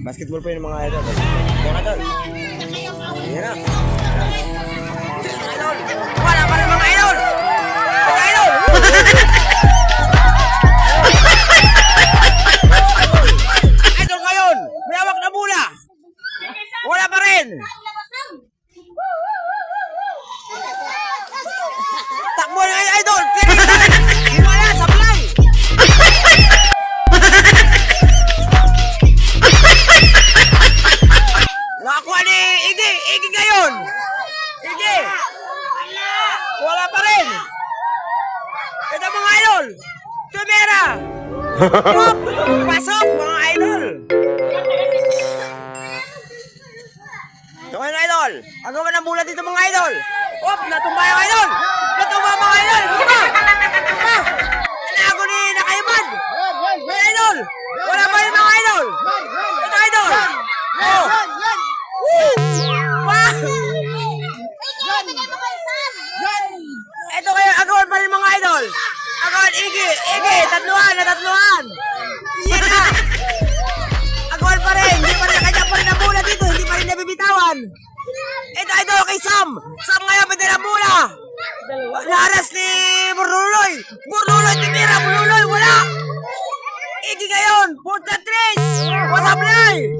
Basketball po yung mga idol. Yan na, tol. Yan na. Idol. Wala pa rin mga idol. Mga idol. Idol ngayon. May hawak na bola. Wala pa rin. Takbo na yung idol. Wala, sablay. Nakakuha ni Iggy. Iggy ngayon. Iggy. Wala pa rin. Ito mga idol. Tumera. Pasok mga idol. Ito ngayon idol. Ano ka ng bulat dito mga idol? Op, natumba yung idol. Natumba mga idol. Tumba. Tumba. Inago ni Nakaiman. Mga idol. Wala pa rin mga idol. Ito idol. Oh. Woo! Wow! Ito kayo, agawan pa rin mga idol. Agawan, Iggy, tatluhan. Yan na. Agawan pa rin. Hindi pa rin nakanya pa rin ang bola dito. Hindi pa rin nabibitawan. Ito idol kay Sam. Sam ngayon pwede na bola. Naras ni Burluloy. Tumira. Wala. Iggy ngayon. 4-3. What's up, Lai?